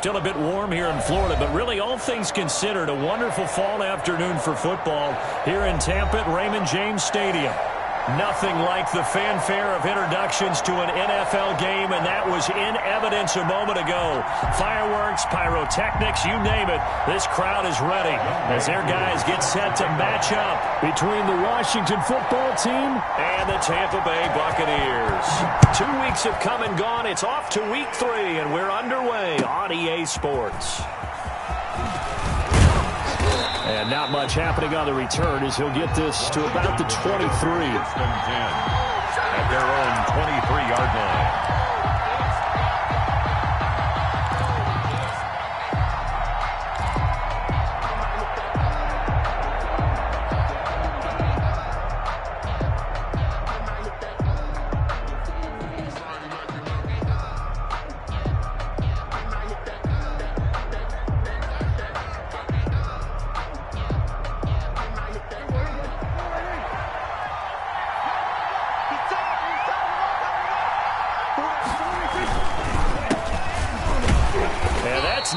still a bit warm here in Florida, but really all things considered, a wonderful fall afternoon for football here in Tampa at Raymond James Stadium. Nothing like the fanfare of introductions to an NFL game, and that was in evidence a moment ago. Fireworks, pyrotechnics, you name it. This crowd is ready as their guys get set to match up between the Washington football team and the Tampa Bay Buccaneers. 2 weeks have come and gone. It's off to week 3, and we're underway on EA Sports. And not much happening on the return as he'll get this to about the 23. At their own 23-yard line.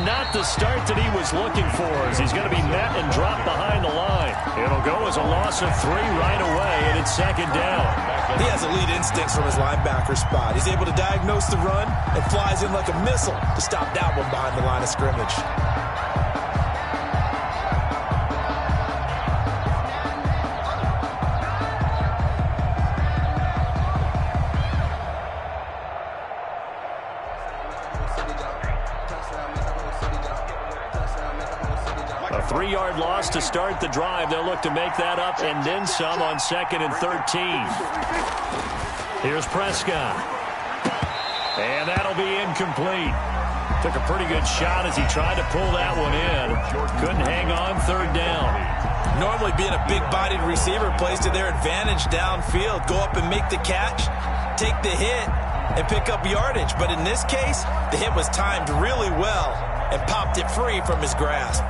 Not the start that he was looking for as he's going to be met and dropped behind the line. It'll go as a loss of 3 right away, and it's second down. He has elite instincts from his linebacker spot. He's able to diagnose the run and flies in like a missile to stop that one behind the line of scrimmage. A 3-yard loss to start the drive. They'll look to make that up and then some on 2nd and 13. Here's Prescott. And that'll be incomplete. Took a pretty good shot as he tried to pull that one in. Couldn't hang on 3rd down. Normally being a big-bodied receiver plays to their advantage downfield. Go up and make the catch, take the hit, and pick up yardage. But in this case, the hit was timed really well and popped it free from his grasp.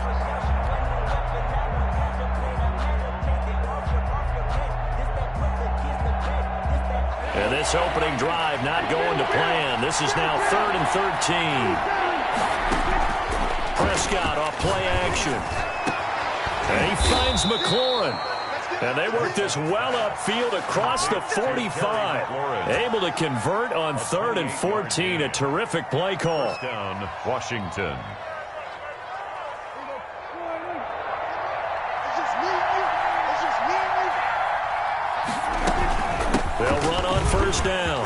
And this opening drive not going to plan. This is now 3rd and 13. Prescott off play action. And he finds McLaurin. And they work this well upfield across the 45. Able to convert on 3rd and 14. A terrific play call. First down, Washington. They'll run on 1st down.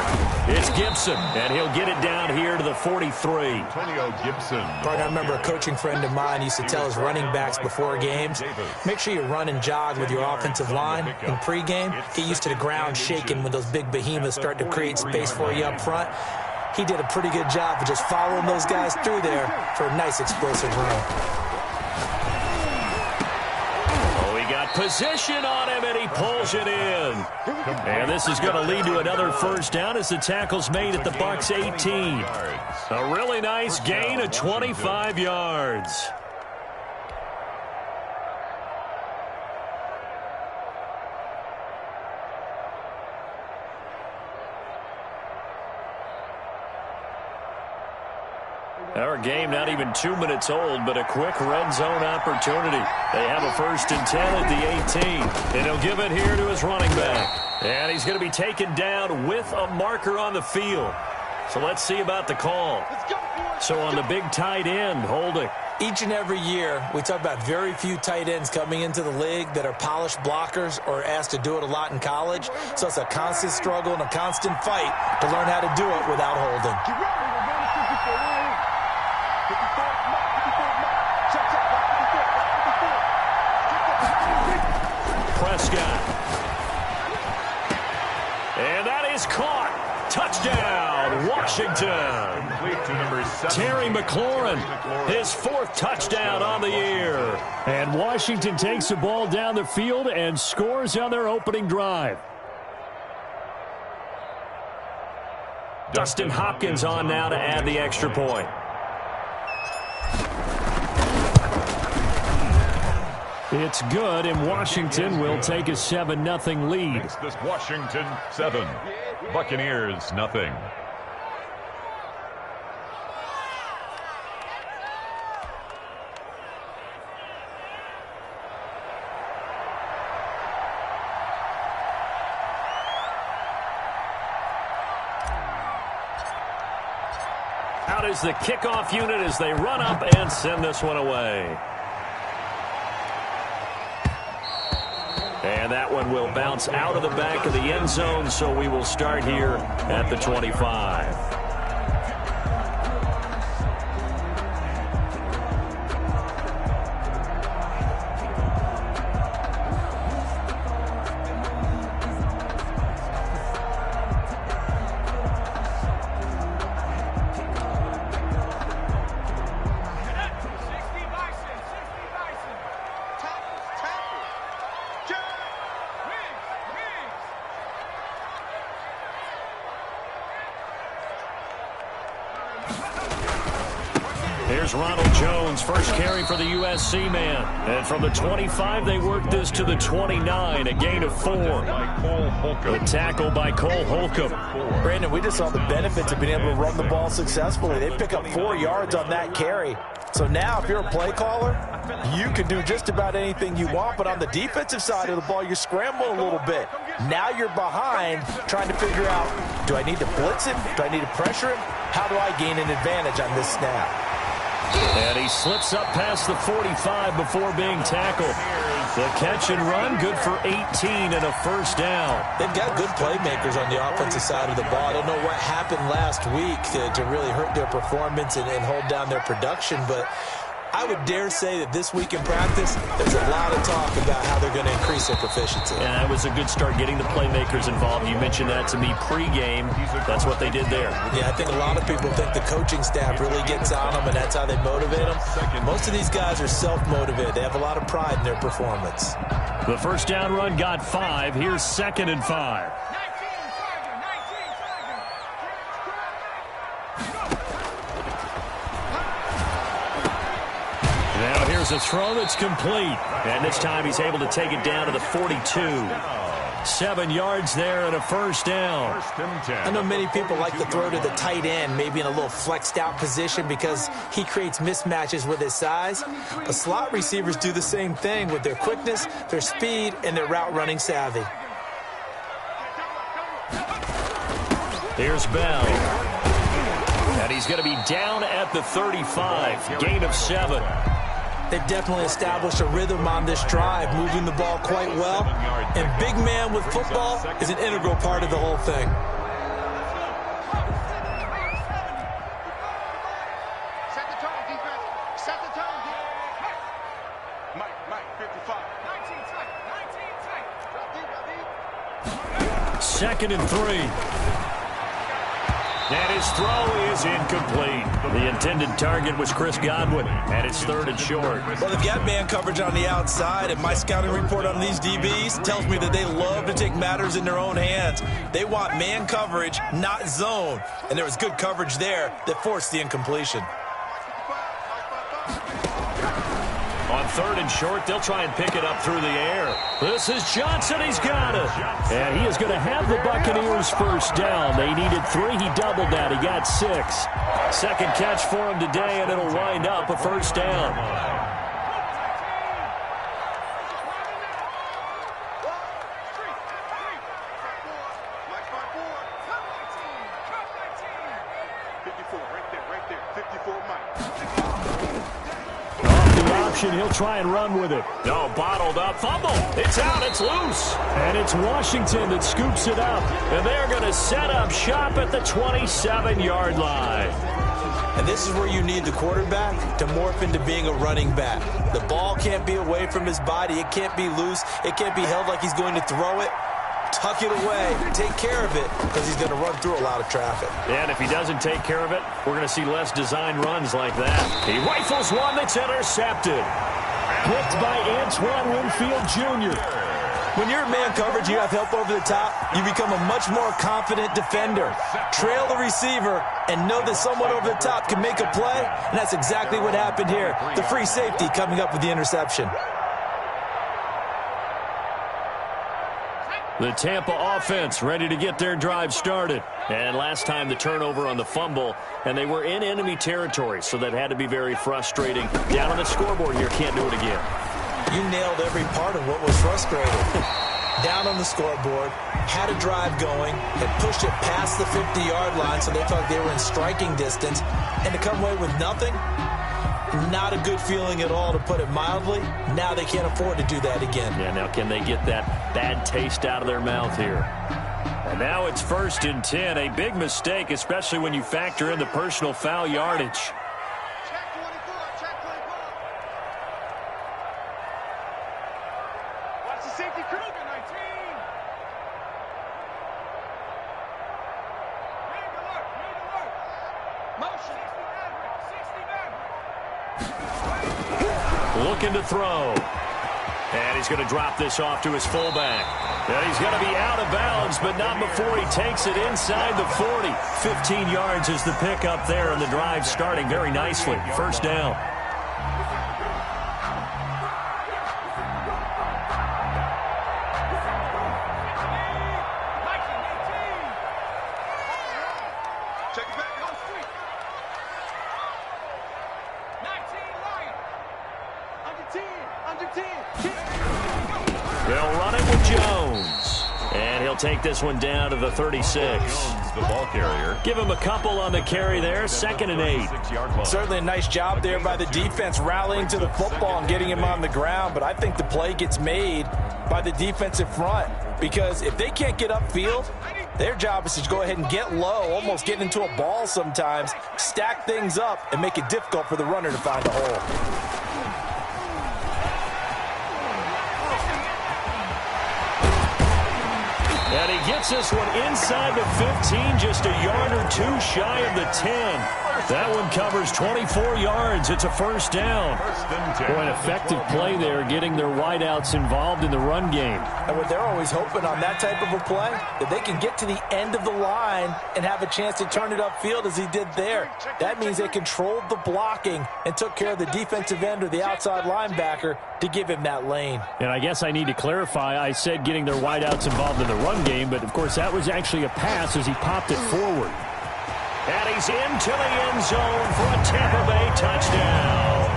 It's Gibson, and he'll get it down here to the 43. Antonio Gibson. I remember a coaching friend of mine used to tell his running backs before games, make sure you run and jog with your offensive line in pregame. Get used to the ground shaking when those big behemoths start to create space for you up front. He did a pretty good job of just following those guys through there for a nice explosive run. Position on him, and he pulls it in. And this is going to lead to another 1st down as the tackle's made at the Bucs 18. A really nice gain of 25 yards. Our game not even 2 minutes old, but a quick red zone opportunity. They have a 1st and 10 at the 18. And he'll give it here to his running back. And he's going to be taken down with a marker on the field. So let's see about the call. So on the big tight end, holding. Each and every year, we talk about very few tight ends coming into the league that are polished blockers or asked to do it a lot in college. So it's a constant struggle and a constant fight to learn how to do it without holding. Prescott. And that is caught. Touchdown, Washington. Terry McLaurin, his 4th touchdown on the year. And Washington takes the ball down the field and scores on their opening drive. Dustin Hopkins on now to add the extra point. It's good, and Washington will take a 7-0 lead. This Washington 7, Buccaneers 0. Out is the kickoff unit as they run up and send this one away. And that one will bounce out of the back of the end zone, so we will start here at the 25. Here's Ronald Jones, first carry for the USC man. And from the 25, they work this to the 29, a gain of 4. The tackle by Cole Holcomb. Brandon, we just saw the benefits of being able to run the ball successfully. They pick up 4 yards on that carry. So now, if you're a play caller, you can do just about anything you want. But on the defensive side of the ball, you're scrambling a little bit. Now you're behind, trying to figure out, do I need to blitz him? Do I need to pressure him? How do I gain an advantage on this snap? And he slips up past the 45 before being tackled. The catch and run, good for 18 and a first down. They've got good playmakers on the offensive side of the ball. I don't know what happened last week to really hurt their performance and hold down their production, but I would dare say that this week in practice, there's a lot of talk about how they're going to increase their proficiency. And that was a good start, getting the playmakers involved. You mentioned that to me pregame. That's what they did there. Yeah, I think a lot of people think the coaching staff really gets on them, and that's how they motivate them. Most of these guys are self-motivated. They have a lot of pride in their performance. The first down run got 5. Here's 2nd and 5. Now here's a throw that's complete. And this time he's able to take it down to the 42. 7 yards there and a first down. I know many people like to throw to the tight end, maybe in a little flexed out position because he creates mismatches with his size. But slot receivers do the same thing with their quickness, their speed, and their route running savvy. Here's Bell. And he's going to be down at the 35. Gain of 7. They've definitely established a rhythm on this drive, moving the ball quite well. And big man with football is an integral part of the whole thing. Set the tone, defense. Set the tone, defense. Mike, 55. 19 tight. Drop deep. 2nd and 3. And his throw is incomplete. The intended target was Chris Godwin, and it's 3rd and short. Well, they've got man coverage on the outside, and my scouting report on these DBs tells me that they love to take matters in their own hands. They want man coverage, not zone. And there was good coverage there that forced the incompletion. On 3rd and short, they'll try and pick it up through the air. This is Johnson. He's got it. And he is going to have the Buccaneers first down. They needed 3. He doubled that. He got 6. Second catch for him today, and it'll wind up a first down. He'll try and run with it. No, bottled up. Fumble. It's out. It's loose. And it's Washington that scoops it up. And they're going to set up shop at the 27-yard line. And this is where you need the quarterback to morph into being a running back. The ball can't be away from his body. It can't be loose. It can't be held like he's going to throw it. Tuck it away. Take care of it because he's going to run through a lot of traffic. And if he doesn't take care of it, we're going to see less design runs like that. He rifles one that's intercepted. Picked by Antoine Winfield Jr. When you're in man coverage, you have help over the top, you become a much more confident defender. Trail the receiver and know that someone over the top can make a play, and that's exactly what happened here. The free safety coming up with the interception. The Tampa offense ready to get their drive started. And last time the turnover on the fumble, and they were in enemy territory, so that had to be very frustrating. Down on the scoreboard here, can't do it again. You nailed every part of what was frustrating. down on the scoreboard, had a drive going, had pushed it past the 50-yard line so they thought they were in striking distance, and to come away with nothing, not a good feeling at all, to put it mildly. Now they can't afford to do that again. Yeah, now can they get that bad taste out of their mouth here? And now it's 1st and 10, a big mistake, especially when you factor in the personal foul yardage. Check 24, check 24. Watch the safety crew. 19. Made the work. Motion. 60 Looking to throw. And he's going to drop this off to his fullback. And he's going to be out of bounds, but not before he takes it inside the 40. 15 yards is the pickup there, and the drive starting very nicely. 1st down. Check it back on street. 19 Lion. Under 10. They'll run it with Jones. And he'll take this one down to the 36. Jones, the ball carrier. Give him a couple on the carry there. 2nd and 8. 6-yard line. Certainly a nice job there by the defense rallying to the football and getting him on the ground, but I think the play gets made by the defensive front, because if they can't get upfield, their job is to go ahead and get low, almost get into a ball sometimes, stack things up, and make it difficult for the runner to find a hole. And he gets this one inside the 15, just a yard or two shy of the 10. That one covers 24 yards. It's a 1st down. 1st and 10. Boy, an effective play there, getting their wideouts involved in the run game. And what they're always hoping on that type of a play, that they can get to the end of the line and have a chance to turn it upfield as he did there. That means they controlled the blocking and took care of the defensive end or the outside linebacker to give him that lane. And I guess I need to clarify, I said getting their wideouts involved in the run game, but of course that was actually a pass as he popped it forward. And he's into the end zone for a Tampa Bay touchdown.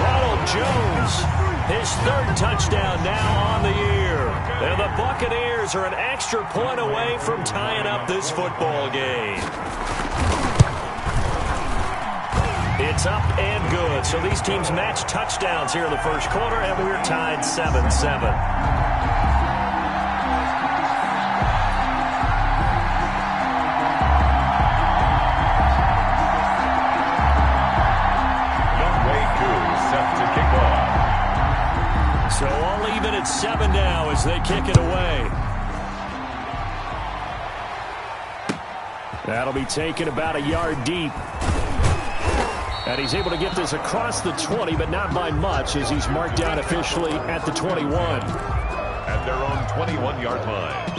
Ronald Jones, his 3rd touchdown now on the year. And the Buccaneers are an extra point away from tying up this football game. It's up and good. So these teams match touchdowns here in the 1st quarter, and we're tied 7-7. So all even at 7 now as they kick it away. That'll be taken about a yard deep. And he's able to get this across the 20, but not by much, as he's marked down officially at the 21. At their own 21-yard line.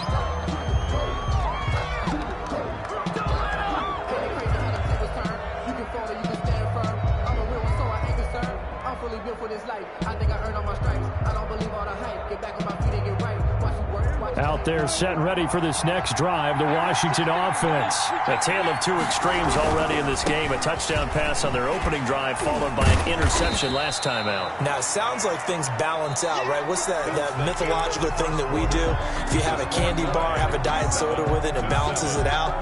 Out there set and ready for this next drive, the Washington offense. A tale of 2 extremes already in this game. A touchdown pass on their opening drive, followed by an interception last time out. Now, it sounds like things balance out, right? What's that mythological thing that we do? If you have a candy bar, have a diet soda with it, it balances it out.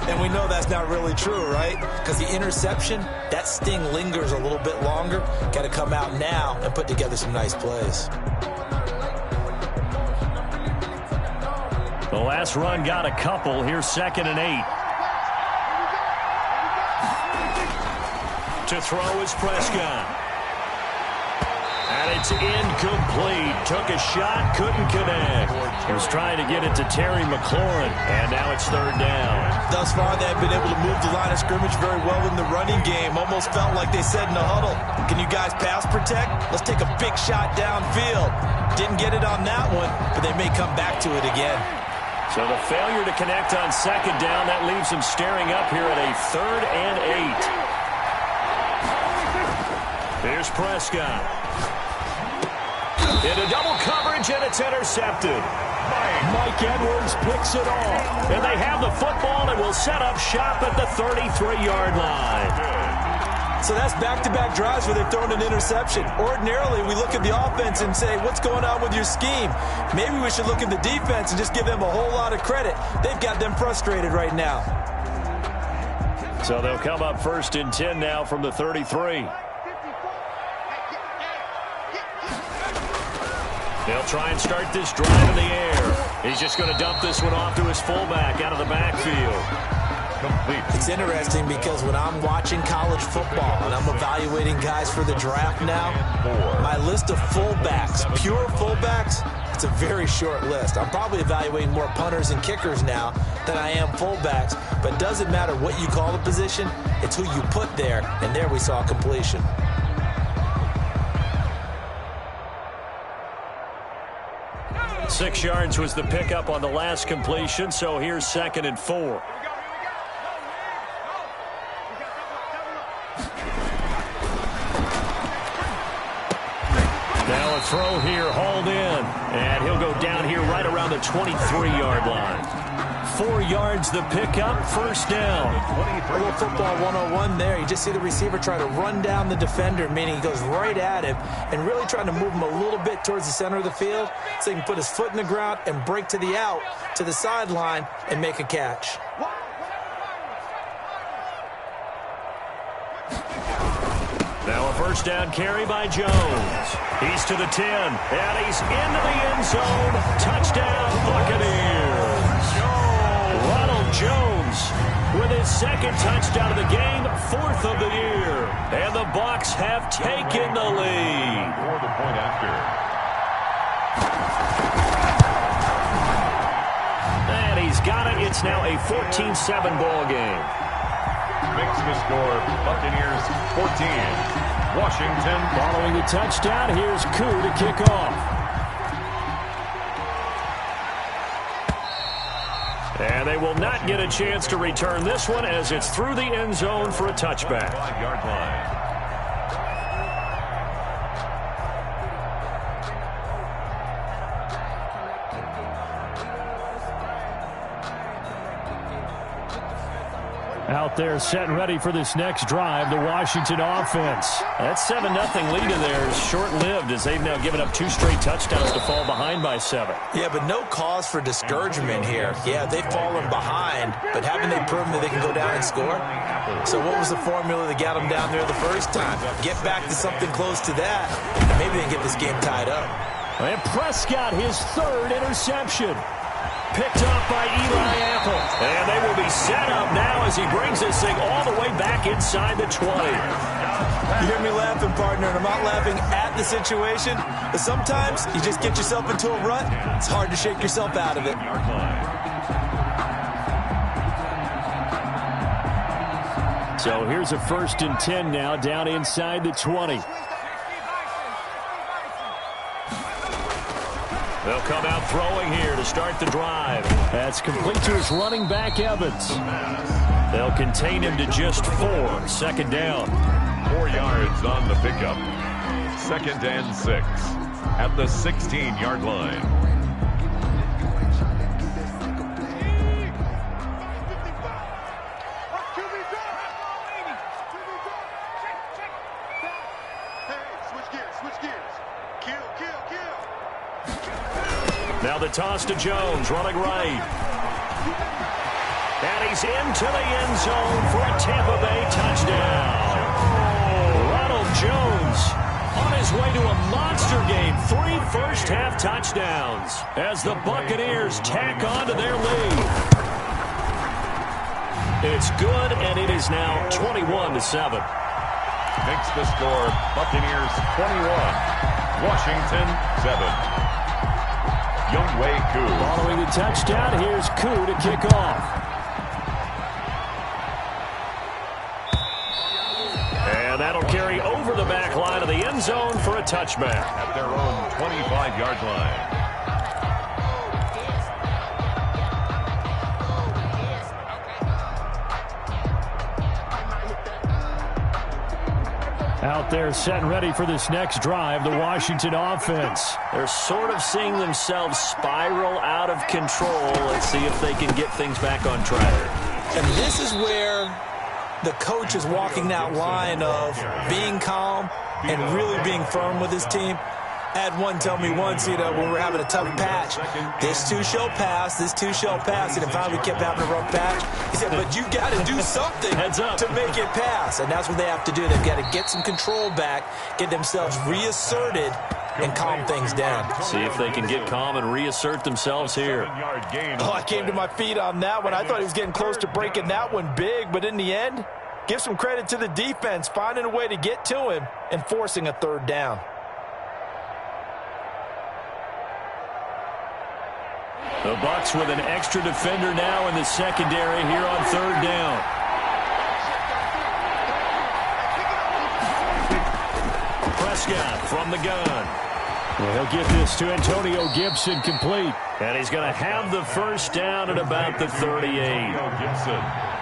And we know that's not really true, right? Because the interception, that sting lingers a little bit longer. Got to come out now and put together some nice plays. The last run got a couple. Here's 2nd and 8. To throw is Prescott. And it's incomplete. Took a shot, couldn't connect. He was trying to get it to Terry McLaurin, and now it's 3rd down. Thus far, they've been able to move the line of scrimmage very well in the running game. Almost felt like they said in the huddle, can you guys pass protect? Let's take a big shot downfield. Didn't get it on that one, but they may come back to it again. So the failure to connect on 2nd down, that leaves him staring up here at a 3rd and 8. Here's Prescott. Into double coverage, and it's intercepted. Mike Edwards picks it off. And they have the football and will set up shop at the 33-yard line. So that's back-to-back drives where they've thrown an interception. Ordinarily, we look at the offense and say, what's going on with your scheme? Maybe we should look at the defense and just give them a whole lot of credit. They've got them frustrated right now. So they'll come up 1st and 10 now from the 33. They'll try and start this drive in the air. He's just going to dump this one off to his fullback out of the backfield. Complete. It's interesting because when I'm watching college football and I'm evaluating guys for the draft now, my list of fullbacks, pure fullbacks, it's a very short list. I'm probably evaluating more punters and kickers now than I am fullbacks, but it doesn't matter what you call the position, it's who you put there, and there we saw completion. Six yards was the pickup on the last completion, so here's 2nd and 4. Now a throw here, hauled in, and he'll go down here right around the 23-yard line. 4 yards the pickup, 1st down. A little football 101 there. You just see the receiver try to run down the defender, meaning he goes right at him and really trying to move him a little bit towards the center of the field so he can put his foot in the ground and break to the out, to the sideline, and make a catch. Now a 1st down carry by Jones. He's to the 10, and he's into the end zone. Touchdown, Buccaneers. Ronald Jones with his 2nd touchdown of the game, 4th of the year. And the Bucs have taken the lead. For the point after. And he's got it. It's now a 14-7 ball game. Makes the score Buccaneers 14. Washington. Following the touchdown, here's Koo to kick off. And they will not get a chance to return this one as it's through the end zone for a touchback. 5-yard line. Out there set and ready for this next drive, the Washington offense. That 7-0 lead in there is short-lived as they've now given up 2 straight touchdowns to fall behind by 7. Yeah, but no cause for discouragement here. Yeah, they've fallen behind, but haven't they proven that they can go down and score? So what was the formula that got them down there the first time? Get back to something close to that, and maybe they can get this game tied up. And Prescott, his 3rd interception. Picked up by Eli Apple. And they will be set up now as he brings this thing all the way back inside the 20. You hear me laughing, partner, and I'm not laughing at the situation, but sometimes you just get yourself into a rut. It's hard to shake yourself out of it. So here's a 1st and 10 now down inside the 20. They'll come out throwing here to start the drive. That's complete to his running back, Evans. They'll contain him to just 4. 2nd down. 4 yards on the pickup. 2nd and 6 at the 16-yard line. Now the toss to Jones, running right. And he's into the end zone for a Tampa Bay touchdown. Ronald Jones on his way to a monster game. 3 first-half touchdowns as the Buccaneers tack on to their lead. It's good, and it is now 21-7. Makes the score Buccaneers 21. Washington 7. Younghoe Koo. Following the touchdown, here's Koo to kick off. And that'll carry over the back line of the end zone for a touchback. At their own 25-yard line. Out there set and ready for this next drive, the Washington offense. They're sort of seeing themselves spiral out of control. Let's see if they can get things back on track. And this is where the coach is walking that line of being calm and really being firm with his team. I had one tell me once, when we were having a tough patch, this too shall pass, this too shall pass. And finally we kept having a rough patch. He said, but you got to do something to make it pass. And that's what they have to do. They've got to get some control back, get themselves reasserted, and calm things down. See if they can get calm and reassert themselves here. Oh, I came to my feet on that one. I thought he was getting close to breaking that one big, but in the end, give some credit to the defense, finding a way to get to him and forcing a third down. The Bucs with an extra defender now in the secondary here on third down. Prescott from the gun. Well, he'll get this to Antonio Gibson complete. And he's going to have the first down at about the 38.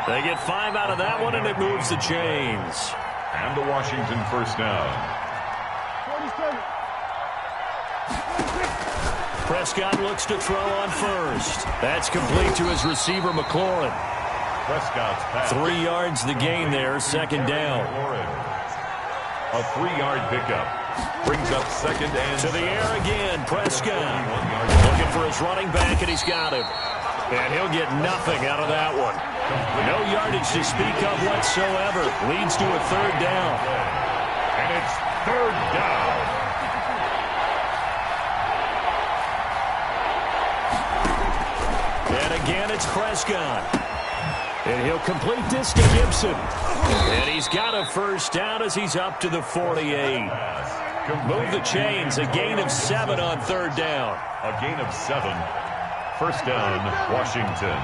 They get 5 out of that one, and it moves the chains. And the Washington first down. 47. Prescott looks to throw on first. That's complete to his receiver, McLaurin. Prescott's pass. 3 yards the gain there, second down. A 3-yard pickup. Brings up second and to the air again, Prescott. Looking for his running back, and he's got him. And he'll get nothing out of that one. No yardage to speak of whatsoever. Leads to a third down. And it's third down. And again, it's Prescott. And he'll complete this to Gibson. And he's got a first down as he's up to the 48. Move the chains. A gain of 7 on third down. A gain of 7. First down, Washington.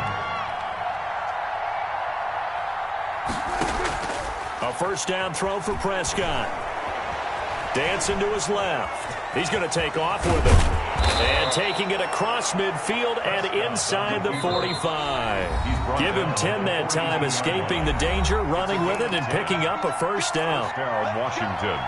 A first down throw for Prescott. Dancing to his left. He's going to take off with it. And taking it across midfield and inside the 45. Give him 10 that time, escaping the danger, running with it, and picking up a first down. First down, Washington.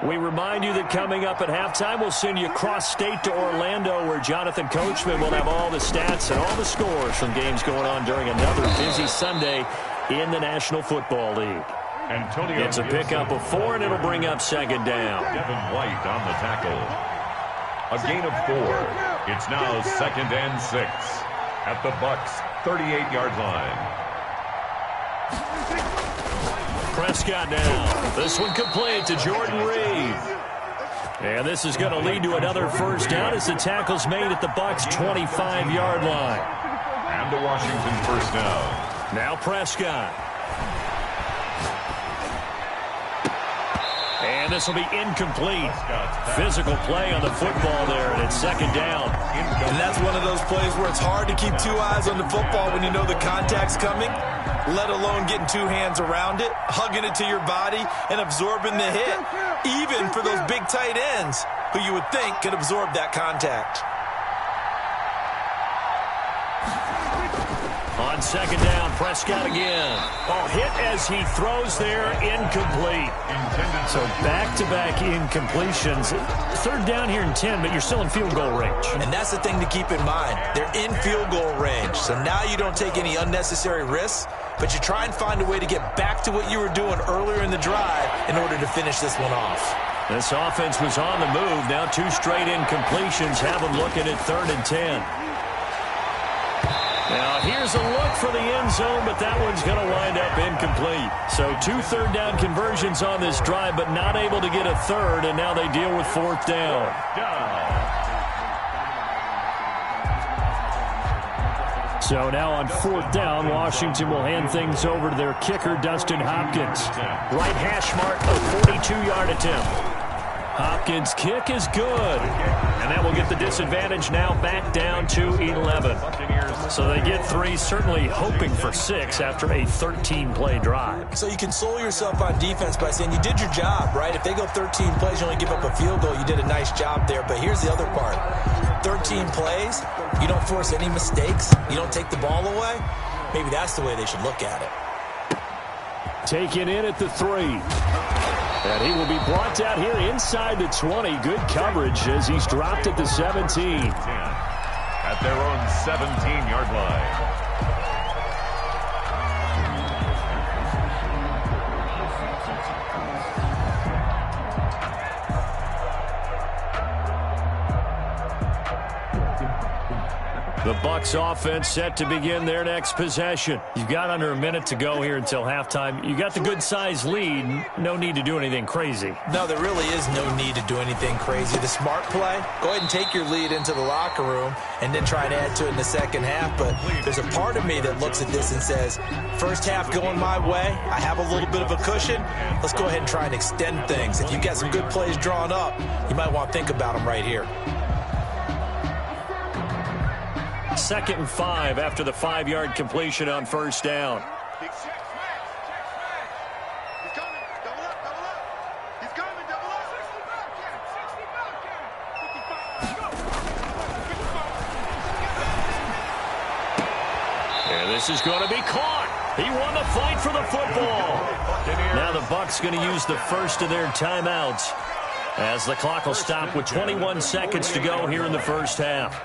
We remind you that coming up at halftime, we'll send you cross-state to Orlando, where Jonathan Coachman will have all the stats and all the scores from games going on during another busy Sunday in the National Football League. It's a pickup of 4, and it'll bring up second down. Devin White on the tackle. A gain of 4. It's now second and 6 at the Bucs' 38-yard line. Prescott now. This one complete to Jordan Reed. And this is going to lead to another first down as the tackle's made at the Bucs' 25-yard line. And the Washington first down. Now Prescott. And this will be incomplete. Physical play on the football there, and it's second down. And that's one of those plays where it's hard to keep 2 eyes on the football when you know the contact's coming, let alone getting 2 hands around it, hugging it to your body, and absorbing the hit, even for those big tight ends who you would think could absorb that contact. On second down, Prescott again. Oh, hit as he throws there, incomplete. So back-to-back incompletions. Third down here and 10, but you're still in field goal range. And that's the thing to keep in mind. They're in field goal range, so now you don't take any unnecessary risks, but you try and find a way to get back to what you were doing earlier in the drive in order to finish this one off. This offense was on the move. Now 2 straight incompletions have them looking at third and 10. Now, here's a look for the end zone, but that one's going to wind up incomplete. So 2 third down conversions on this drive, but not able to get a third, and now they deal with fourth down. So now on fourth down, Washington will hand things over to their kicker, Dustin Hopkins. Right hash mark, a 42-yard attempt. Hopkins' kick is good, and that will get the disadvantage now back down to 11. So they get 3, certainly hoping for 6 after a 13-play drive. So you console yourself on defense by saying you did your job, right? If they go 13 plays, you only give up a field goal, you did a nice job there. But here's the other part. 13 plays, you don't force any mistakes, you don't take the ball away. Maybe that's the way they should look at it. Taken in at the 3. And he will be brought down here inside the 20. Good coverage as he's dropped at the 17. At their own 17-yard line. The Bucs offense set to begin their next possession. You've got under a minute to go here until halftime. You got the good-sized lead. No need to do anything crazy. No, there really is no need to do anything crazy. The smart play, go ahead and take your lead into the locker room and then try and add to it in the second half. But there's a part of me that looks at this and says, first half going my way, I have a little bit of a cushion. Let's go ahead and try and extend things. If you've got some good plays drawn up, you might want to think about them right here. 2nd and 5 after the 5-yard completion on first down. He's coming. Double up. He's coming. Double up. 60 And this is going to be caught. He won the fight for the football. Now the Bucs going to use the first of their timeouts as the clock will stop with 21 seconds to go here in the first half.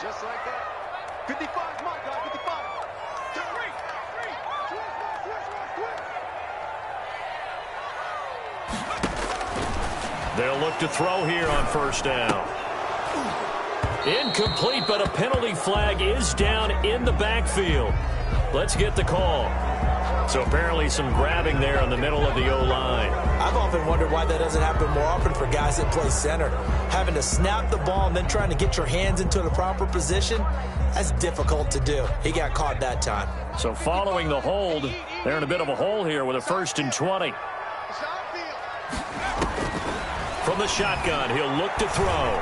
Just like that. 55 is my guy. 55. They'll look to throw here on first down. Incomplete, but a penalty flag is down in the backfield. Let's get the call. So apparently some grabbing there in the middle of the O-line. I've often wondered why that doesn't happen more often for guys that play center. Having to snap the ball and then trying to get your hands into the proper position, that's difficult to do. He got caught that time. So following the hold, they're in a bit of a hole here with a 1st and 20. From the shotgun, he'll look to throw.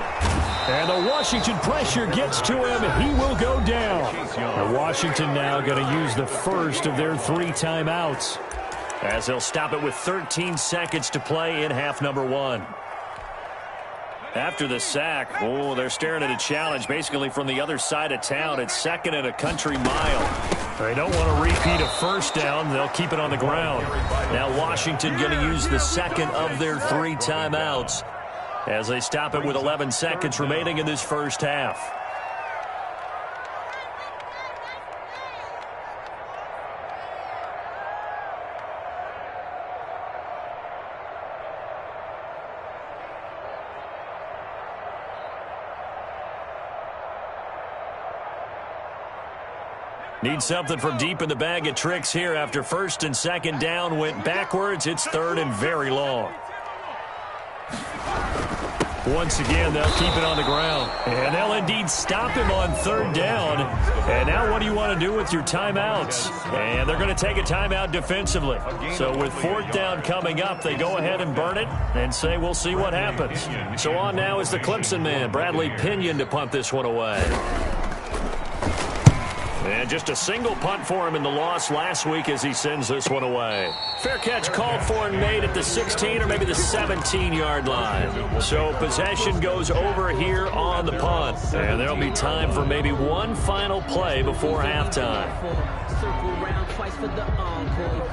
And the Washington pressure gets to him. He will go down. And Washington now going to use the first of their 3 timeouts as they'll stop it with 13 seconds to play in half number 1. After the sack, they're staring at a challenge basically from the other side of town. It's 2nd and a country mile. They don't want to repeat a first down. They'll keep it on the ground. Now Washington going to use the 2nd of their 3 timeouts as they stop it with 11 seconds remaining in this first half. Need something from deep in the bag of tricks here after 1st and 2nd down went backwards. It's 3rd and very long. Once again, they'll keep it on the ground. And they'll indeed stop him on 3rd down. And now what do you want to do with your timeouts? And they're going to take a timeout defensively. So with 4th down coming up, they go ahead and burn it and say we'll see what happens. So on now is the Clemson man, Bradley Pinion, to punt this one away. And just a single punt for him in the loss last week as he sends this one away. Fair catch called for and made at the 16 or maybe the 17-yard line. So possession goes over here on the punt. And there'll be time for maybe one final play before halftime.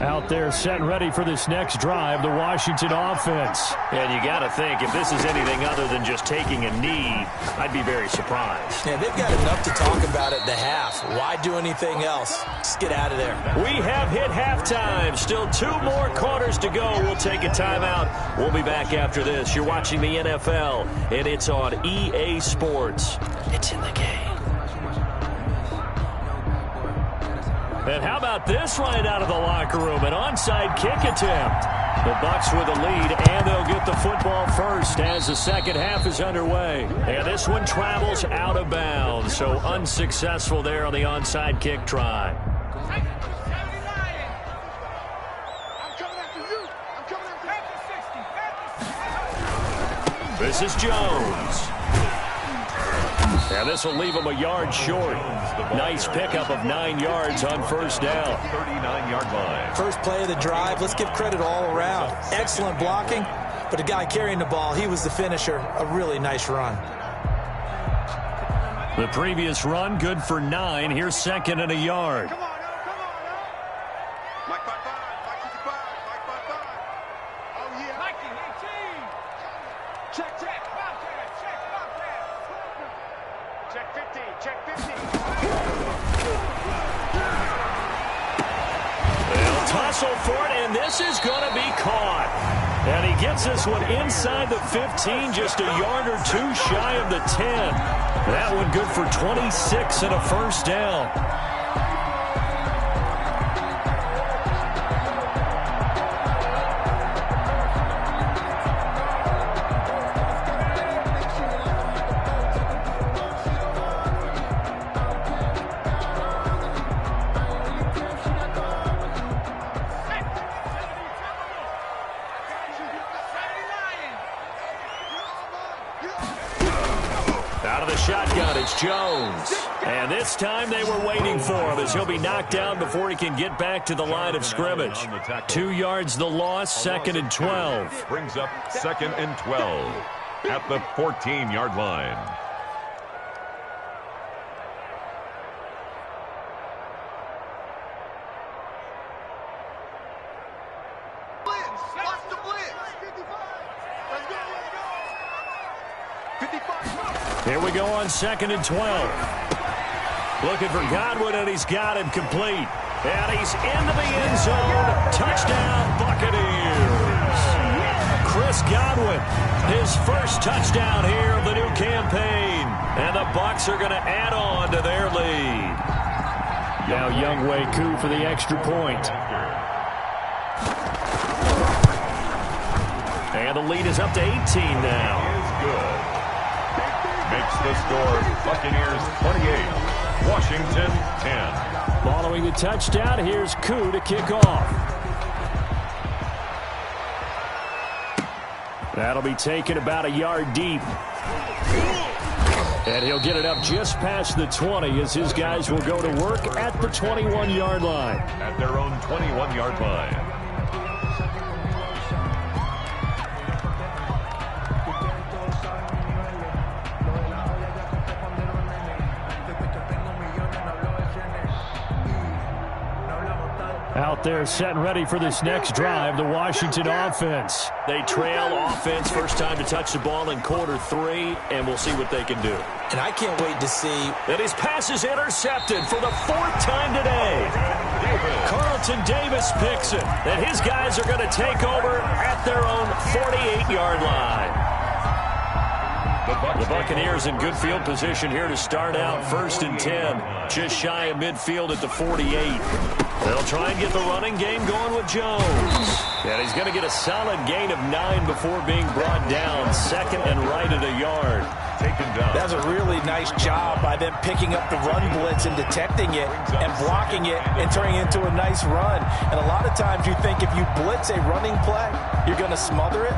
Out there set and ready for this next drive, the Washington offense. And you got to think, if this is anything other than just taking a knee, I'd be very surprised. Yeah, they've got enough to talk about at the half. Why do anything else? Just get out of there. We have hit halftime. Still 2 more quarters to go. We'll take a timeout. We'll be back after this. You're watching the NFL, and it's on EA Sports. It's in the game. And how about this right out of the locker room? An onside kick attempt. The Bucs with a lead, and they'll get the football first as the second half is underway. And this one travels out of bounds, so unsuccessful there on the onside kick try. This is Jones. And this will leave him a yard short. Nice pickup of 9 yards on first down. 39-yard line. First play of the drive, let's give credit all around. Excellent blocking, but the guy carrying the ball, he was the finisher. A really nice run. The previous run, good for 9. Here's second and a yard. Come on, Mike 55, Mike 55, Mike 55. Oh, yeah. Mikey, 18. Check, Bobcat, check, Bobcat. Check 50, check 50. They'll tussle for it, and this is going to be caught. And he gets this one inside the 15, just a yard or two shy of the 10. That one good for 26 and a first down. Out of the shotgun, it's Jones. And this time they were waiting for him as he'll be knocked down before he can get back to the line of scrimmage. 2 yards the loss, second and 12. Brings up second and 12 at the 14-yard line. Watch the blitz. 55. Let's go. 55. Here we go on second and 12. Looking for Godwin, and he's got him complete. And he's into the end zone. Touchdown, Buccaneers. Chris Godwin, his first touchdown here of the new campaign. And the Bucs are going to add on to their lead. Now Younghoe Koo for the extra point. And the lead is up to 18 now. Is good. Makes the score Buccaneers 28, Washington 10. Following the touchdown, here's Koo to kick off. That'll be taken about a yard deep. And he'll get it up just past the 20 as his guys will go to work at the 21-yard line. At their own 21-yard line. Out there set and ready for this next drive, the Washington offense. They trail offense, first time to touch the ball in quarter 3, and we'll see what they can do. And I can't wait to see. And his pass is intercepted for the 4th time today. Carlton Davis picks it, and his guys are going to take over at their own 48-yard line. The Buccaneers in good field position here to start out, 1st and 10, just shy of midfield at the 48. They'll try and get the running game going with Jones. And he's going to get a solid gain of 9 before being brought down. Second and right at a yard. Taken down. That was a really nice job by them picking up the run blitz and detecting it and blocking it and turning it into a nice run. And a lot of times you think if you blitz a running play, you're going to smother it.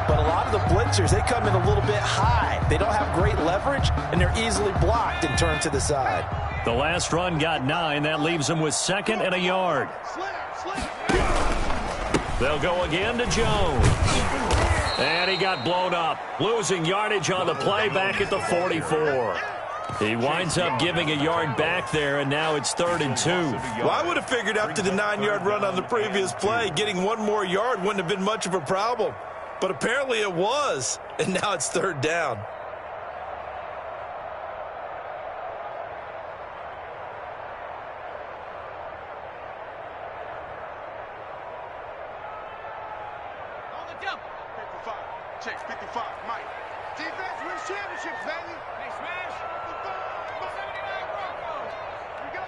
But a lot of the blitzers, they come in a little bit high. They don't have great leverage, and they're easily blocked and turned to the side. The last run got 9. That leaves them with second and a yard. They'll go again to Jones. And he got blown up, losing yardage on the play back at the 44. He winds up giving a yard back there, and now it's 3rd and 2. Well, I would have figured after the 9-yard run on the previous play, getting 1 more yard wouldn't have been much of a problem. But apparently it was, and now it's 3rd down. Check 55, Mike. Defense wins championships, baby. Hey, smash. 79 Broncos. We go.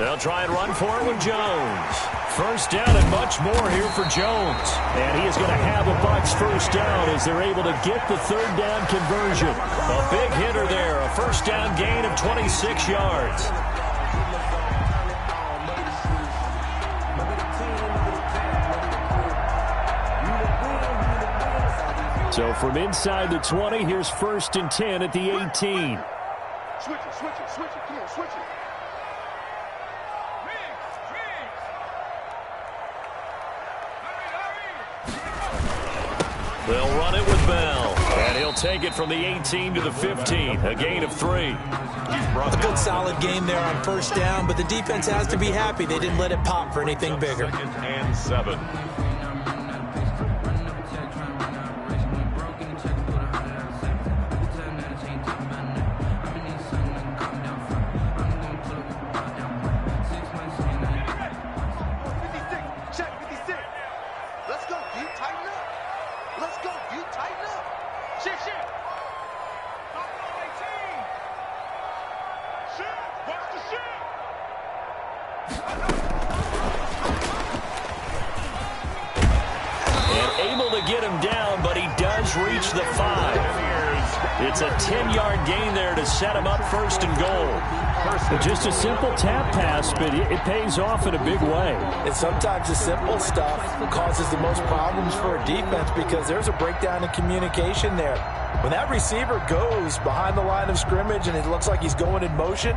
They'll try and run for it with Jones. First down and much more here for Jones. And he is going to have a Bucs first down as they're able to get the third down conversion. A big hitter there, a first down gain of 26 yards. So from inside the 20, here's 1st and 10 at the 18. Switch it. Come on, switch it. They'll run it with Bell. And he'll take it from the 18 to the 15. A gain of 3. A good solid game there on first down, but the defense has to be happy they didn't let it pop for anything bigger. 2nd and 7. Get him down, but he does reach the 5. It's a 10-yard gain there to set him up 1st and goal. Just a simple tap pass, but it pays off in a big way. And sometimes the simple stuff causes the most problems for a defense because there's a breakdown in communication there. When that receiver goes behind the line of scrimmage and it looks like he's going in motion,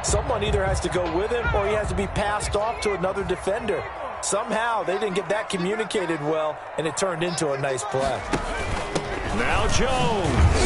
someone either has to go with him or he has to be passed off to another defender. Somehow they didn't get that communicated well, and it turned into a nice play. Now Jones.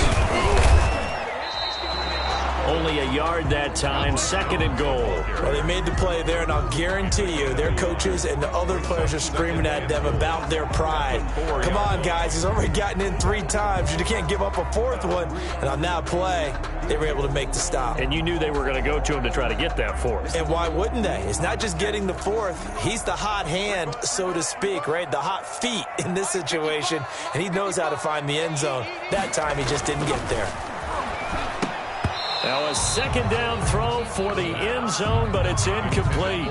Only a yard that time, 2nd and goal. Well, they made the play there, and I'll guarantee you their coaches and the other players are screaming at them about their pride. Come on, guys. He's already gotten in 3 times. You can't give up a 4th one. And on that play, they were able to make the stop. And you knew they were going to go to him to try to get that 4th. And why wouldn't they? It's not just getting the 4th. He's the hot hand, so to speak, right? The hot feet in this situation. And he knows how to find the end zone. That time, he just didn't get there. Now a 2nd down throw for the end zone, but it's incomplete.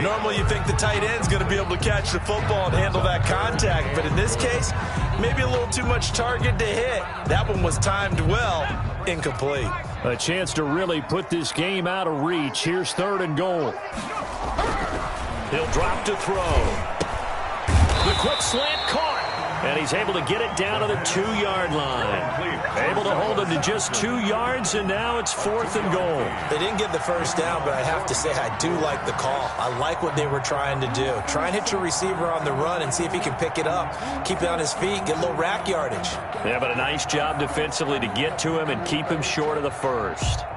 Normally you think the tight end's going to be able to catch the football and handle that contact, but in this case, maybe a little too much target to hit. That one was timed well, incomplete. A chance to really put this game out of reach. Here's 3rd and goal. He'll drop to throw. The quick slant caught. And he's able to get it down to the 2-yard line. Able to hold him to just 2 yards, and now it's 4th and goal. They didn't get the first down, but I have to say I do like the call. I like what they were trying to do. Try and hit your receiver on the run and see if he can pick it up. Keep it on his feet, get a little rack yardage. Yeah, but a nice job defensively to get to him and keep him short of the 1st.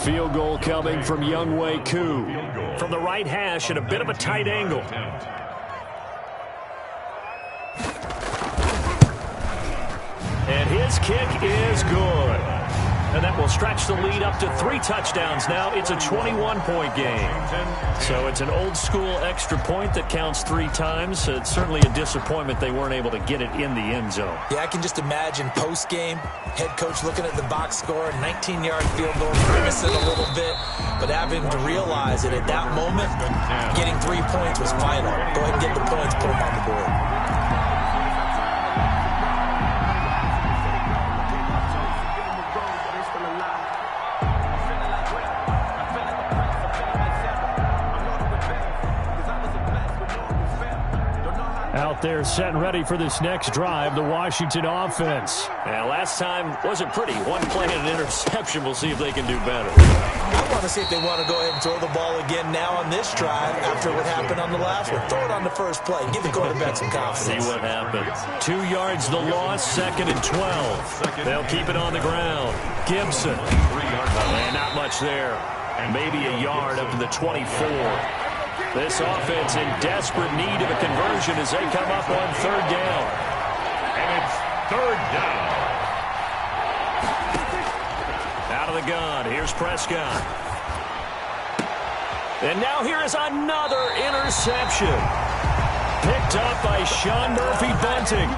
Field goal coming from Younghoe Koo from the right hash at a bit of a tight angle. And his kick is good. And that will stretch the lead up to 3 touchdowns now. It's a 21-point game. So it's an old-school extra point that counts 3 times. It's certainly a disappointment they weren't able to get it in the end zone. Yeah, I can just imagine post-game, head coach looking at the box score, 19-yard field goal, grimacing a little bit, but having to realize that at that moment, getting 3 points was final. Go ahead and get the points, put them on the board. Out there set and ready for this next drive, the Washington offense. And last time wasn't pretty. 1 play and an interception. We'll see if they can do better. I want to see if they want to go ahead and throw the ball again now on this drive after what happened on the last one. Throw it on the first play. Give the quarterback some confidence. See what happens. 2 yards the loss, 2nd and 12. They'll keep it on the ground. Gibson. And not much there. Maybe a yard up to the 24. This offense in desperate need of a conversion as they come up on 3rd down. And it's 3rd down. Out of the gun, here's Prescott. And now here is another interception. picked up by Sean Murphy Bunting.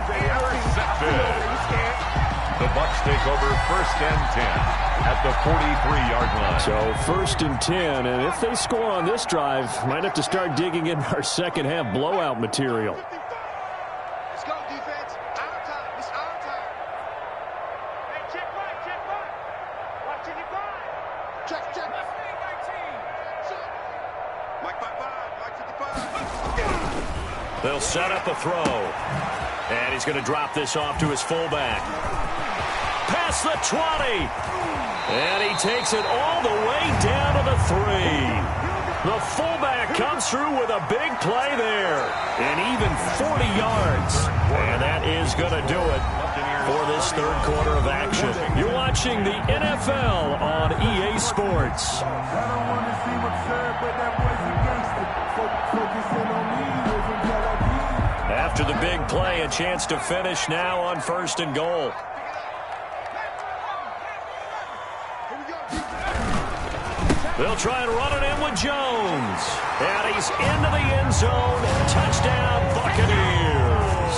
The Bucs take over 1st and 10 at the 43-yard line. So 1st and 10, and if they score on this drive, might have to start digging in our second half blowout material. Let's go, defense. Our time. It's our time. Hey, check right, check right. Watching it right. Check. Mike 55, Mike 55. They'll set up a throw. And he's going to drop this off to his fullback. Past the 20. And he takes it all the way down to the 3. The fullback comes through with a big play there. And even 40 yards. And that is going to do it for this third quarter of action. You're watching the NFL on EA Sports. I don't want to see what's served, but that boy's a gangster. Focusing on me, after the big play, a chance to finish now on 1st and goal. They'll try and run it in with Jones. And he's into the end zone. Touchdown, Buccaneers.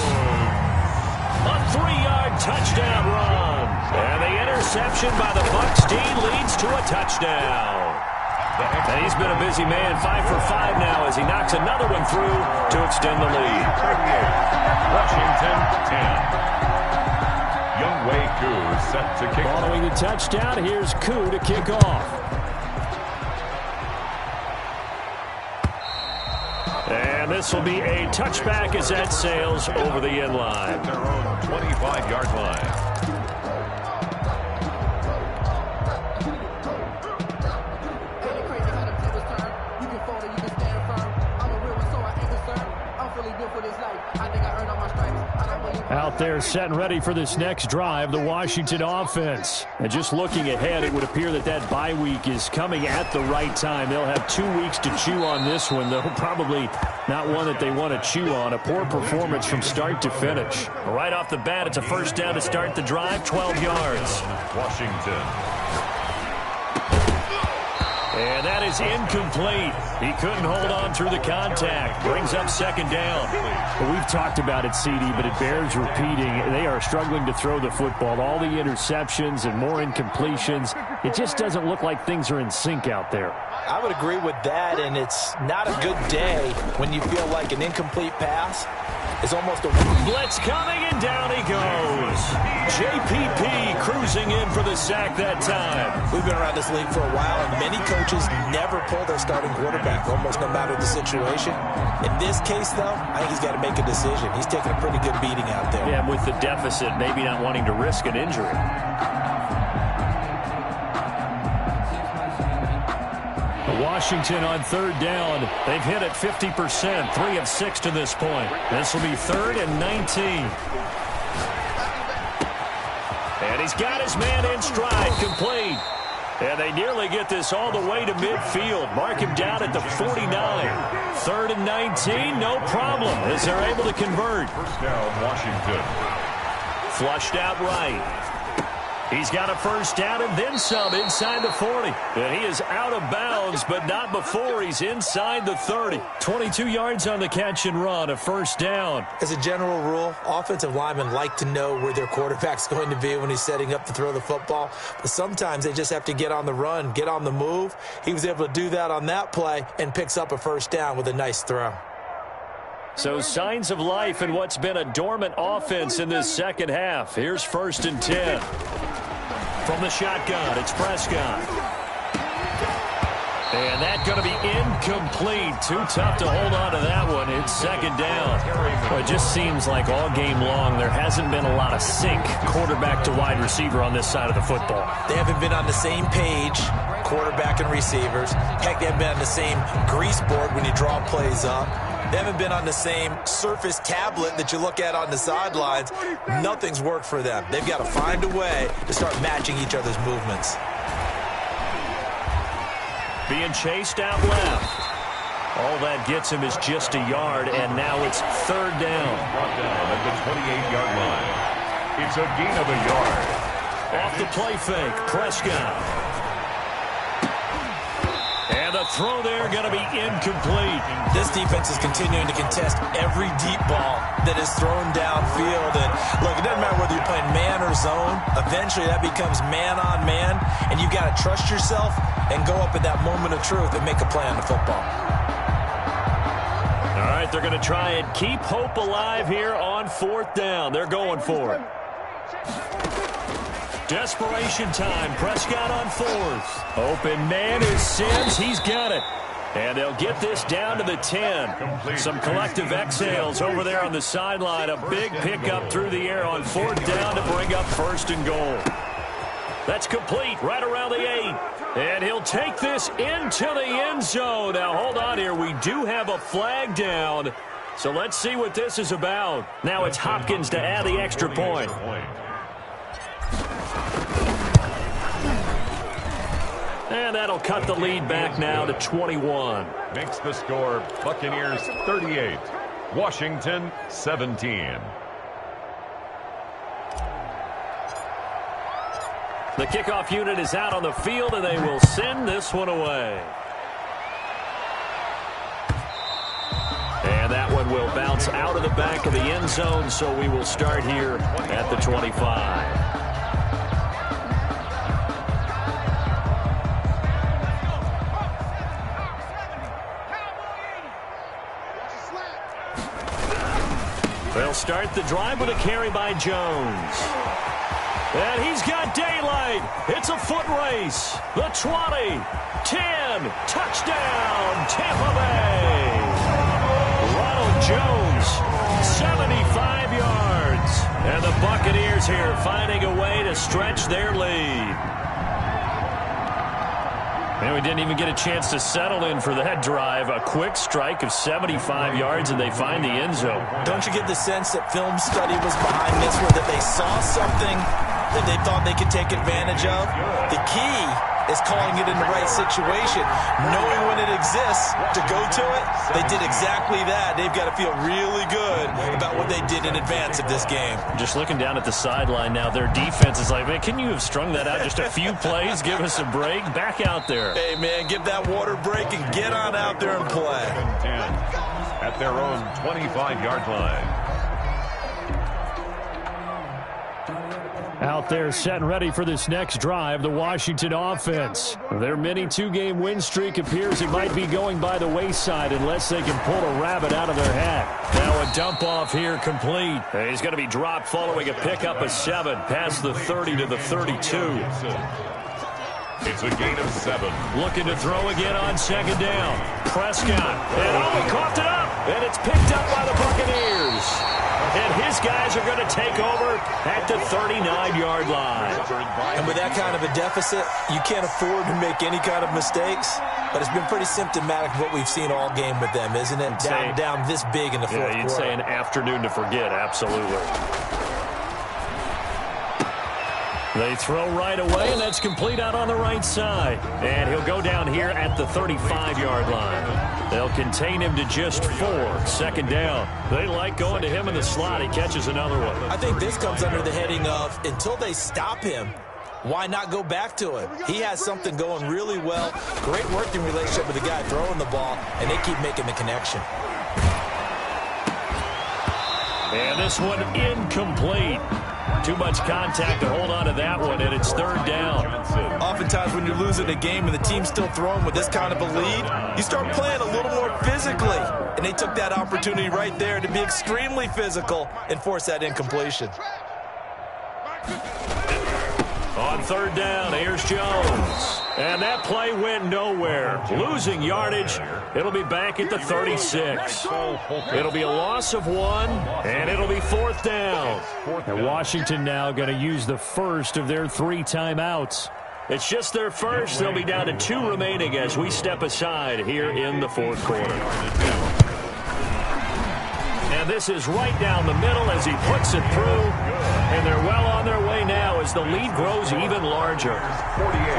A 3-yard touchdown run. And the interception by the Bucs D leads to a touchdown. And he's been a busy man, 5 for 5 now as he knocks another one through to extend the lead. Washington 10. Younghoe Koo set to kick off. Following the touchdown, here's Koo to kick off. And this will be a touchback as that sails over the end line. Their own 25-yard line. Out there set and ready for this next drive, the Washington offense. And just looking ahead, it would appear that that bye week is coming at the right time. They'll have 2 weeks to chew on this one, though probably not one that they want to chew on. A poor performance from start to finish. Right off the bat, it's a first down to start the drive, 12 yards. Washington. And that is incomplete. He couldn't hold on through the contact. Brings up second down. Well, we've talked about it, CD, but it bears repeating. They are struggling to throw the football. All the interceptions and more incompletions. It just doesn't look like things are in sync out there. I would agree with that, and it's not a good day when you feel like an incomplete pass is almost a blitz coming, and down he goes. JPP cruising in for the sack that time. We've been around this league for a while, and many coaches never pull their starting quarterback, almost no matter the situation. In this case, though, I think he's got to make a decision. He's taking a pretty good beating out there. Yeah, with the deficit, maybe not wanting to risk an injury. Washington on third down. They've hit it 50%, 3 of 6 to this point. This will be 3rd and 19. And he's got his man in stride, complete. And they nearly get this all the way to midfield. Mark him down at the 49. 3rd and 19, no problem, as they're able to convert. First down, Washington. Flushed out right. He's got a first down and then some inside the 40. And he is out of bounds, but not before he's inside the 30. 22 yards on the catch and run, a first down. As a general rule, offensive linemen like to know where their quarterback's going to be when he's setting up to throw the football. But sometimes they just have to get on the run, get on the move. He was able to do that on that play and picks up a first down with a nice throw. So signs of life in what's been a dormant offense in this second half. Here's 1st and 10. From the shotgun, it's Prescott. And that's going to be incomplete. Too tough to hold on to that one. It's second down. Well, it just seems like all game long there hasn't been a lot of sync quarterback to wide receiver on this side of the football. They haven't been on the same page, quarterback and receivers. Heck, they haven't been on the same grease board when you draw plays up. They haven't been on the same surface tablet that you look at on the sidelines. Nothing's worked for them. They've got to find a way to start matching each other's movements. Being chased out left. All that gets him is just a yard, and now it's 3rd down. Brought down at the 28-yard line. It's a gain of a yard. Off the play fake, Prescott. And the throw there going to be incomplete. This defense is continuing to contest every deep ball that is thrown downfield. And look, it doesn't matter whether you're playing man or zone. Eventually that becomes man on man, and you've got to trust yourself and go up at that moment of truth and make a play on the football. All right, they're going to try and keep hope alive here on 4th down. They're going for it. Desperation time. Prescott on 4th. Open man is Sims. He's got it. And they'll get this down to the 10. Some collective exhales over there on the sideline. A big pickup through the air on 4th down to bring up 1st and goal. That's complete right around the 8. And he'll take this into the end zone. Now, hold on here. We do have a flag down. So let's see what this is about. Now it's Hopkins to add the extra point. And that'll cut the lead back now to 21. Makes the score Buccaneers 38, Washington 17. The kickoff unit is out on the field, and they will send this one away. And that one will bounce out of the back of the end zone, so we will start here at the 25. They'll start the drive with a carry by Jones. And he's got daylight. It's a foot race. The 20, 10, touchdown, Tampa Bay. Ronald Jones, 75 yards. And the Buccaneers here finding a way to stretch their lead. And we didn't even get a chance to settle in for that drive. A quick strike of 75 yards, and they find the end zone. Don't you get the sense that film study was behind this, where that they saw something that they thought they could take advantage of? The key is calling it in the right situation, knowing when it exists to go to it. They did exactly that. They've got to feel really good about what they did in advance of this game. Just looking down at the sideline now, their defense is like, man, can you have strung that out just a few plays? Give us a break. Back out there. Hey, man, give that water break and get on out there and play. 10 at their own 25-yard line. Out there set and ready for this next drive, the Washington offense. Their mini two-game win streak appears it might be going by the wayside unless they can pull a rabbit out of their hat. Now a dump off here complete. He's going to be dropped following a pickup of 7 past the 30 to the 32. It's a gain of 7. Looking to throw again on 2nd down. Prescott. And he coughed it up. And it's picked up by the Buccaneers. And his guys are going to take over at the 39-yard line. And with that kind of a deficit, you can't afford to make any kind of mistakes. But it's been pretty symptomatic of what we've seen all game with them, isn't it? Down this big in the fourth quarter. You'd say an afternoon to forget, absolutely. They throw right away, and that's complete out on the right side. And he'll go down here at the 35-yard line. They'll contain him to just 4. 2nd down. They like going to him in the slot. He catches another one. I think this comes under the heading of, until they stop him, why not go back to him? He has something going really well. Great working relationship with the guy throwing the ball, and they keep making the connection. And this one incomplete. Too much contact to hold on to that one, and it's 3rd down. Oftentimes when you're losing a game and the team's still throwing with this kind of a lead, you start playing a little more physically. And they took that opportunity right there to be extremely physical and force that incompletion. On 3rd down, here's Jones. And that play went nowhere. Losing yardage. It'll be back at the 36. It'll be a loss of 1, and it'll be 4th down. And Washington now going to use the first of their 3 timeouts. It's just their first. They'll be down to 2 remaining as we step aside here in the 4th quarter. And this is right down the middle as he puts it through. And they're well on their way now as the lead grows even larger.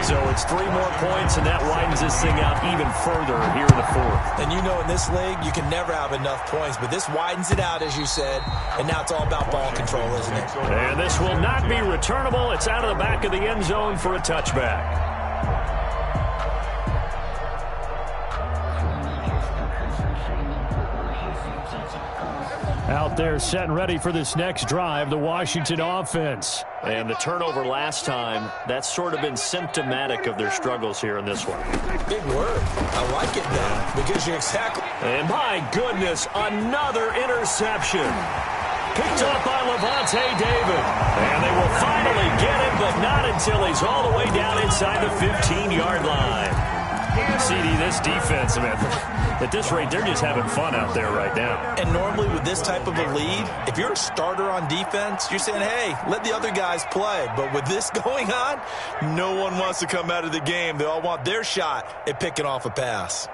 So it's 3 more points, and that widens this thing out even further here in the 4th. And you know in this league, you can never have enough points, but this widens it out, as you said. And now it's all about ball control, isn't it? And this will not be returnable. It's out of the back of the end zone for a touchback. Out there set and ready for this next drive, the Washington offense. And the turnover last time, that's sort of been symptomatic of their struggles here in this one. Big word. I like it, though, because you're exactly... And my goodness, another interception. Picked up by Levante David. And they will finally get him, but not until he's all the way down inside the 15-yard line. CD, this defense, man, at this rate, they're just having fun out there right now. And normally with this type of a lead, if you're a starter on defense, you're saying, hey, let the other guys play. But with this going on, no one wants to come out of the game. They all want their shot at picking off a pass.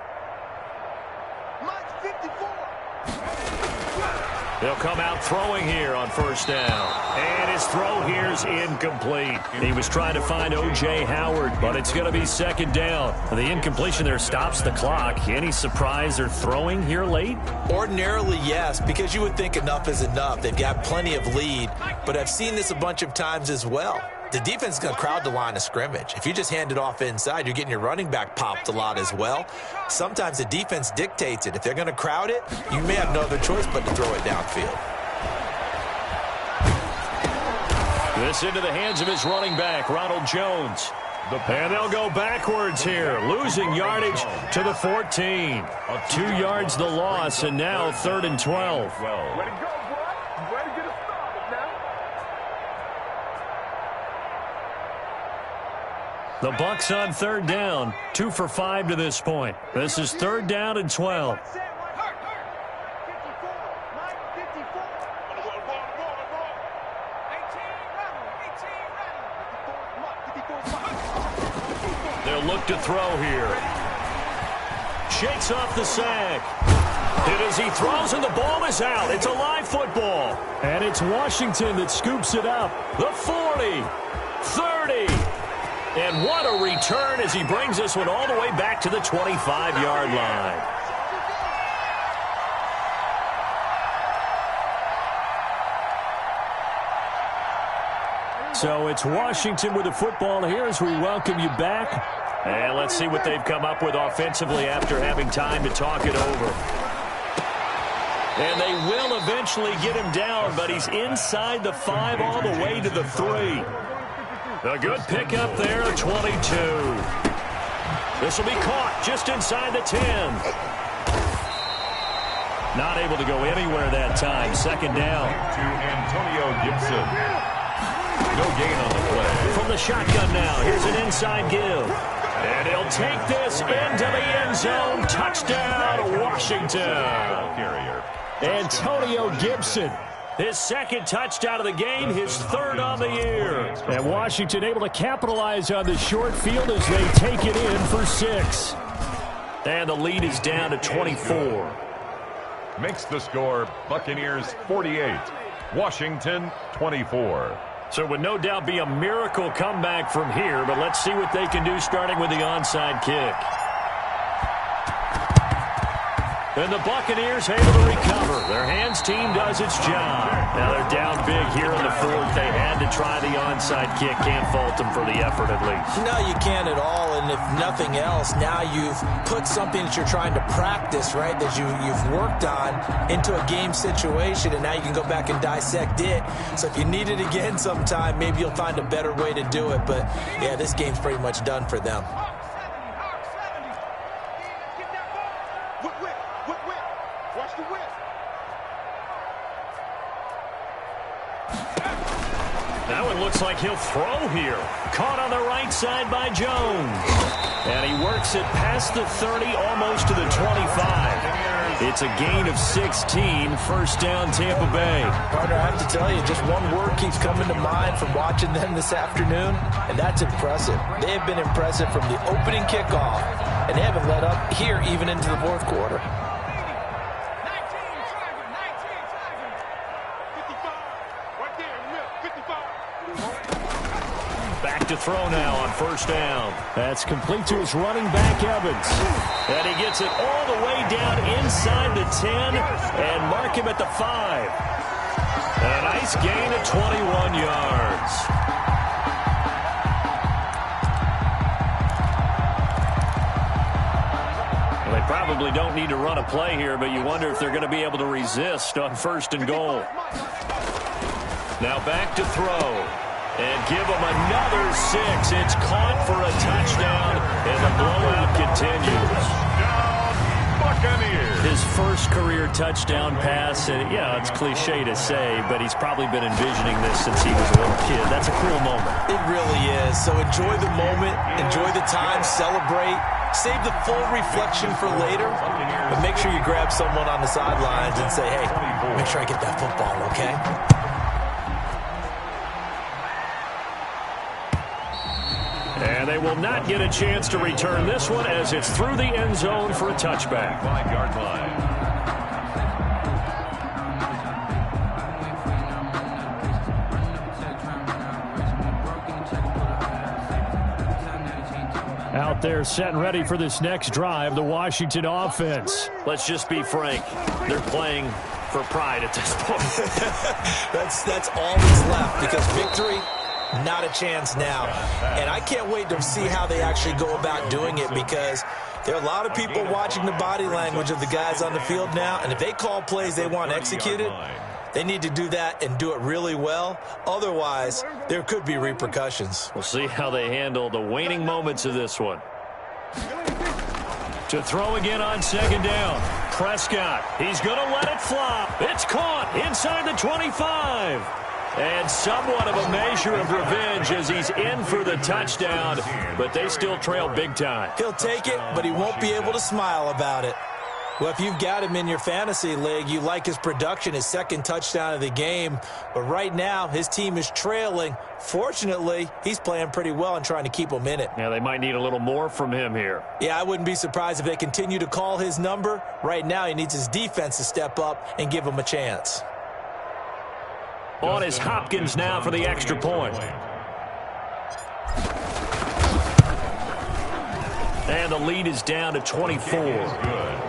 They'll come out throwing here on first down. And his throw here is incomplete. He was trying to find O.J. Howard, but it's going to be second down. The incompletion there stops the clock. Any surprise they're throwing here late? Ordinarily, yes, because you would think enough is enough. They've got plenty of lead, but I've seen this a bunch of times as well. The defense is going to crowd the line of scrimmage. If you just hand it off inside, you're getting your running back popped a lot as well. Sometimes the defense dictates it. If they're going to crowd it, you may have no other choice but to throw it downfield. This into the hands of his running back, Ronald Jones. And they'll go backwards here, losing yardage to the 14. 2 yards the loss, and now 3rd and 12. Way to go, boy. Way to get us started now. The Bucks on 3rd down, 2 for 5 to this point. This is 3rd down and 12. They'll look to throw here. Shakes off the sack. And as he throws and the ball is out, it's a live football. And it's Washington that scoops it up. The 40, 30. And what a return as he brings this one all the way back to the 25-yard line. So it's Washington with the football here as we welcome you back. And let's see what they've come up with offensively after having time to talk it over. And they will eventually get him down, but he's inside the 5 all the way to the 3. A good pickup there, 22. This will be caught just inside the 10. Not able to go anywhere that time. Second down. To Antonio Gibson. No gain on the play. From the shotgun now, here's an inside give. And he'll take this into the end zone. Touchdown, Washington. Antonio Gibson. His second touchdown of the game, his 3rd on the year. And Washington able to capitalize on the short field as they take it in for 6. And the lead is down to 24. Makes the score Buccaneers 48, Washington 24. So it would no doubt be a miracle comeback from here, but let's see what they can do starting with the onside kick. And the Buccaneers able to recover. Their hands team does its job. Now they're down big here in the 4th. They had to try the onside kick. Can't fault them for the effort at least. No, you can't at all. And if nothing else, now you've put something that you're trying to practice, right, that you've worked on into a game situation, and now you can go back and dissect it. So if you need it again sometime, maybe you'll find a better way to do it. But, yeah, this game's pretty much done for them. That one looks like he'll throw here. Caught on the right side by Jones. And he works it past the 30, almost to the 25. It's a gain of 16, first down Tampa Bay. Partner, I have to tell you, just one word keeps coming to mind from watching them this afternoon, and that's impressive. They have been impressive from the opening kickoff, and they haven't let up here even into the 4th quarter. Back to throw now on first down. That's complete to his running back, Evans. And he gets it all the way down inside the 10 and mark him at the 5. A nice gain of 21 yards. They probably don't need to run a play here, but you wonder if they're going to be able to resist on 1st and goal. Now back to throw. And give him another 6. It's caught for a touchdown, and the blowout continues. Buccaneers. His first career touchdown pass, and yeah, it's cliche to say, but he's probably been envisioning this since he was a little kid. That's a cool moment. It really is. So enjoy the moment, enjoy the time, celebrate, save the full reflection for later, but make sure you grab someone on the sidelines and say, hey, make sure I get that football, okay? And they will not get a chance to return this one as it's through the end zone for a touchback. 5-yard line. Out there set and ready for this next drive, the Washington offense. Let's just be frank. They're playing for pride at this point. That's all that's left because victory, not a chance now. And I can't wait to see how they actually go about doing it because there are a lot of people watching the body language of the guys on the field now. And if they call plays they want executed, they need to do that and do it really well. Otherwise, there could be repercussions. We'll see how they handle the waning moments of this one. To throw again on 2nd down. Prescott, he's going to let it fly. It's caught inside the 25. And somewhat of a measure of revenge as he's in for the touchdown, but they still trail big time. He'll take it, but he won't be able to smile about it. Well, if you've got him in your fantasy league, you like his production, his 2nd touchdown of the game. But right now, his team is trailing. Fortunately, he's playing pretty well and trying to keep them in it. Yeah, they might need a little more from him here. Yeah, I wouldn't be surprised if they continue to call his number. Right now, he needs his defense to step up and give him a chance. On is Hopkins now for the extra point. And the lead is down to 24. Good.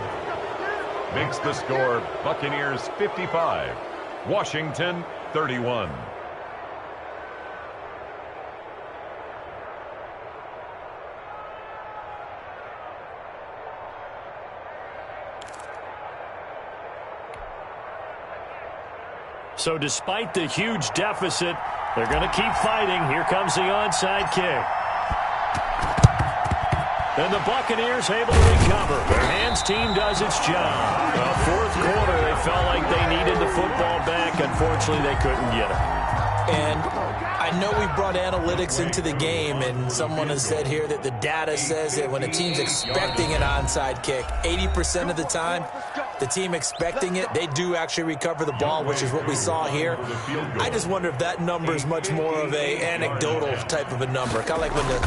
Makes the score Buccaneers 55, Washington 31. So despite the huge deficit, they're going to keep fighting. Here comes the onside kick. And the Buccaneers able to recover. Their hands team does its job. Well, 4th quarter, they felt like they needed the football back. Unfortunately, they couldn't get it. And I know we brought analytics into the game, and someone has said here that the data says that when a team's expecting an onside kick, 80% of the time, the team expecting it, they do actually recover the ball, which is what we saw here. I just wonder if that number is much more of a anecdotal type of a number. Kind of like when the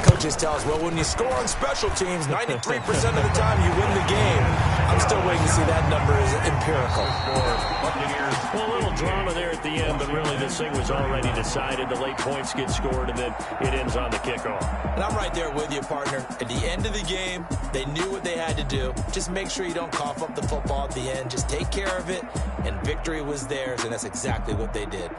coaches tell us, well, when you score on special teams, 93% of the time you win the game. I'm still waiting to see that number is empirical. Well, a little drama there at the end, but really this thing was already decided. The late points get scored, and then it ends on the kickoff. And I'm right there with you, partner. At the end of the game, they knew what they had to do. Just make sure you don't cough up the football at the end. Just take care of it, and victory was theirs, and that's exactly what they did.